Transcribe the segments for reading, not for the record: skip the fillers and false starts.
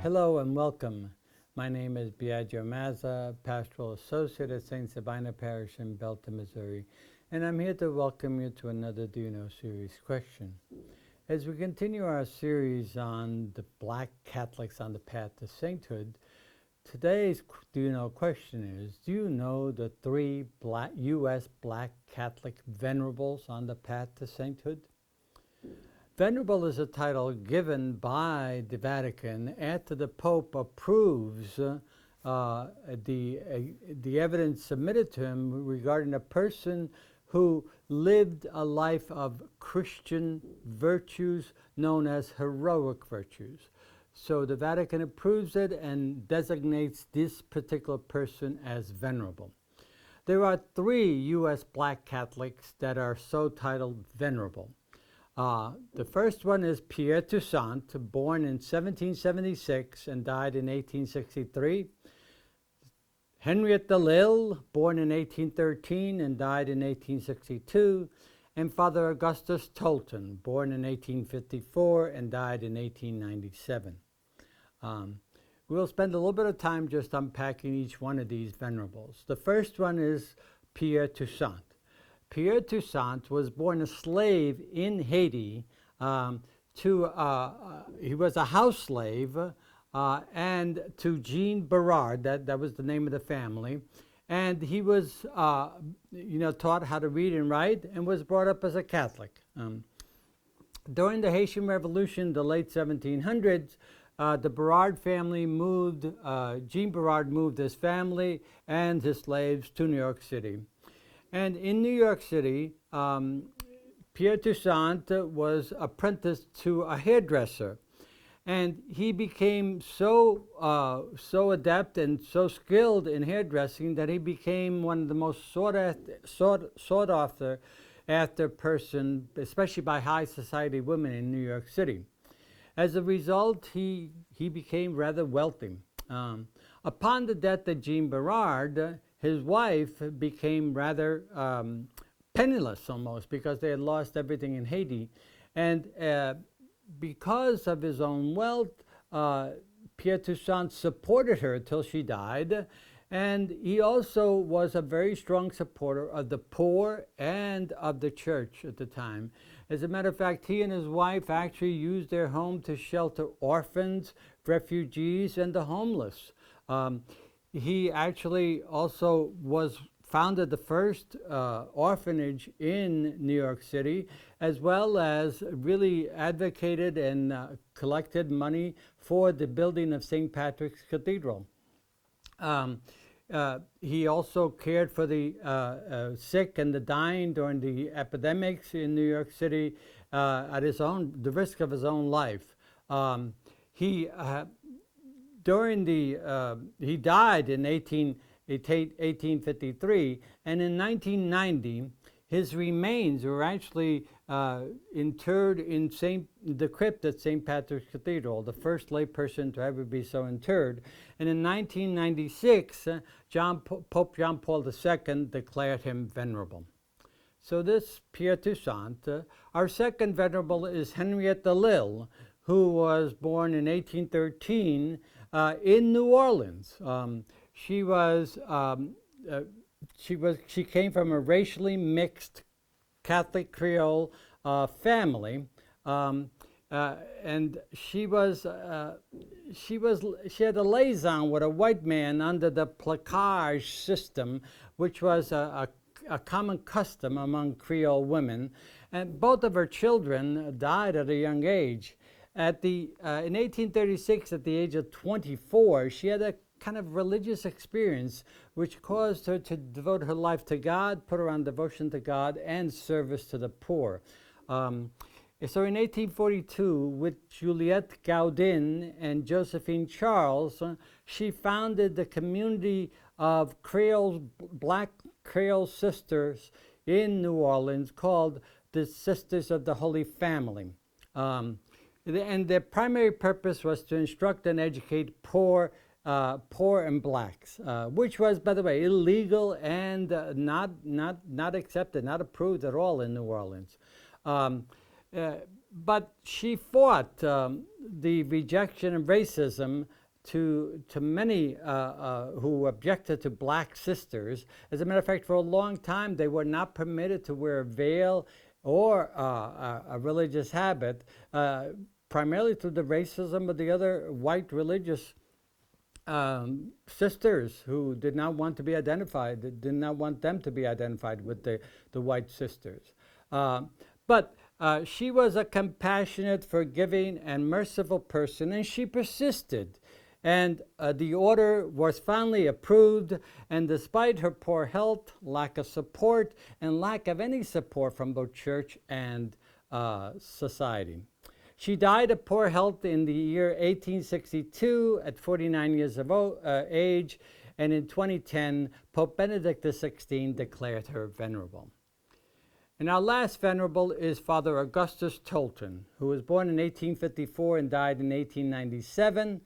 Hello and welcome. My name is Biagio Mazza, Pastoral Associate at St. Sabina Parish in Belton, Missouri, and I'm here to welcome you to another Do You Know series question. As we continue our series on the Black Catholics on the path to sainthood, today's Do You Know question is, do you know the three U.S. Black Catholic venerables on the path to sainthood? Venerable is a title given by the Vatican after the Pope approves the evidence submitted to him regarding a person who lived a life of Christian virtues known as heroic virtues. So the Vatican approves it and designates this particular person as venerable. There are three U.S. Black Catholics that are so titled venerable. The first one is Pierre Toussant, born in 1776 and died in 1863. Henriette Delille, born in 1813 and died in 1862. And Father Augustus Tolton, born in 1854 and died in 1897. We'll spend a little bit of time just unpacking each one of these venerables. The first one is Pierre Toussant. Pierre Toussant was born a slave in Haiti. He was a house slave, and to Jean Berard, that was the name of the family, and he was, taught how to read and write, and was brought up as a Catholic. During the Haitian Revolution, the late 1700s, the Berard family moved. Jean Berard moved his family and his slaves to New York City. And in New York City, Pierre Toussant was apprenticed to a hairdresser. And he became so adept and so skilled in hairdressing that he became one of the most sought after person, especially by high society women in New York City. As a result, he became rather wealthy. Upon the death of Jean Berard, his wife became rather penniless almost because they had lost everything in Haiti. And because of his own wealth, Pierre Toussant supported her till she died. And he also was a very strong supporter of the poor and of the church at the time. As a matter of fact, he and his wife actually used their home to shelter orphans, refugees, and the homeless. He actually also founded the first orphanage in New York City, as well as really advocated and collected money for the building of St. Patrick's Cathedral. He also cared for the sick and the dying during the epidemics in New York City at the risk of his own life. He died in 1853, and in 1990, his remains were actually interred in the crypt at St. Patrick's Cathedral, the first layperson to ever be so interred. And in 1996, Pope John Paul II declared him venerable. So this Pierre Toussant. Our second venerable is Henriette Delille, who was born in 1813 in New Orleans. She came from a racially mixed Catholic Creole family, and she had a liaison with a white man under the placage system, which was a common custom among Creole women. And both of her children died at a young age. In 1836, at the age of 24, she had a kind of religious experience which caused her to devote her life to God, put her on devotion to God and service to the poor. So in 1842, with Juliette Gaudin and Josephine Charles, she founded the community of Black Creole sisters in New Orleans called the Sisters of the Holy Family. And their primary purpose was to instruct and educate poor and blacks, which was, by the way, illegal and not accepted, not approved at all in New Orleans. but she fought the rejection of racism to many who objected to black sisters. As a matter of fact, for a long time, they were not permitted to wear a veil or a religious habit, primarily through the racism of the other white religious sisters who did not want to be identified, did not want them to be identified with the white sisters. But she was a compassionate, forgiving, and merciful person, and she persisted. And the order was finally approved, and despite her poor health, lack of support, and lack of any support from both church and society. She died of poor health in the year 1862 at 49 years of age, and in 2010, Pope Benedict XVI declared her venerable. And our last venerable is Father Augustus Tolton, who was born in 1854 and died in 1897.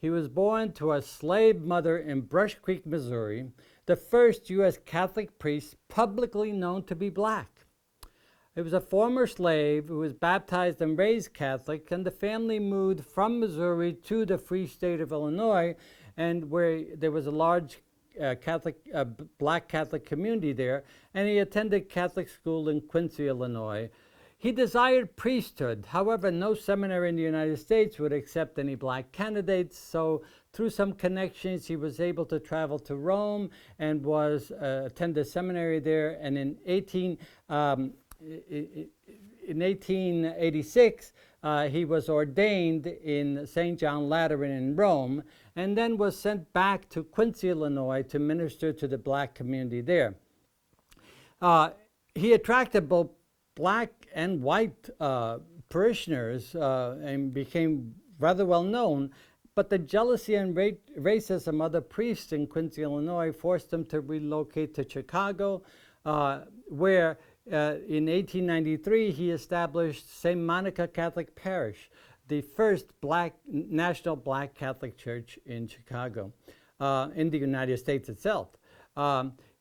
He was born to a slave mother in Brush Creek, Missouri, the first U.S. Catholic priest publicly known to be black. He was a former slave who was baptized and raised Catholic, and the family moved from Missouri to the free state of Illinois, and where there was a large black Catholic community there, and he attended Catholic school in Quincy, Illinois. He desired priesthood. However, no seminary in the United States would accept any black candidates, so through some connections, he was able to travel to Rome and attended seminary there, and in 1886, he was ordained in St. John Lateran in Rome, and then was sent back to Quincy, Illinois to minister to the black community there. He attracted both black and white parishioners and became rather well known, but the jealousy and racism of the priests in Quincy, Illinois forced him to relocate to Chicago, where in 1893, he established St. Monica Catholic Parish, the first national black Catholic church in Chicago, in the United States itself.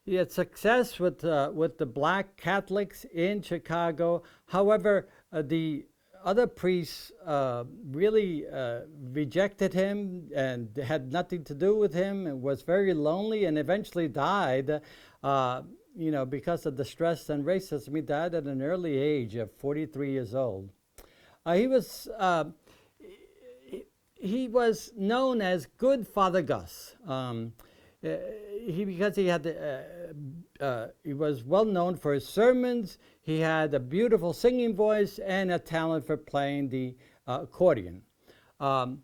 He had success with the black Catholics in Chicago. However, the other priests really rejected him and had nothing to do with him, and was very lonely, and eventually died because of the stress and racism. He died at an early age of 43 years old. He was known as Good Father Gus. Because he was well known for his sermons. He had a beautiful singing voice and a talent for playing the accordion. The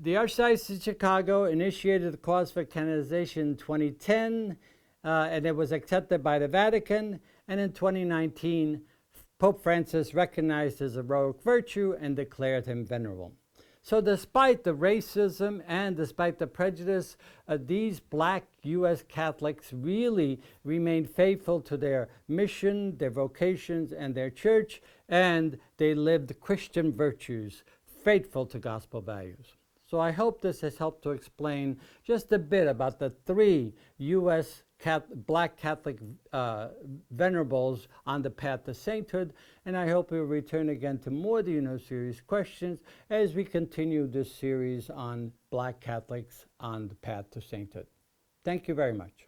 Archdiocese of Chicago initiated the cause for canonization in 2010, and it was accepted by the Vatican. And in 2019, Pope Francis recognized his heroic virtue and declared him venerable. So despite the racism and despite the prejudice, these black U.S. Catholics really remained faithful to their mission, their vocations, and their church, and they lived Christian virtues, faithful to gospel values. So I hope this has helped to explain just a bit about the three U.S. Black Catholic venerables on the path to sainthood, and I hope you'll return again to more Do You Know series questions as we continue this series on Black Catholics on the path to sainthood. Thank you very much.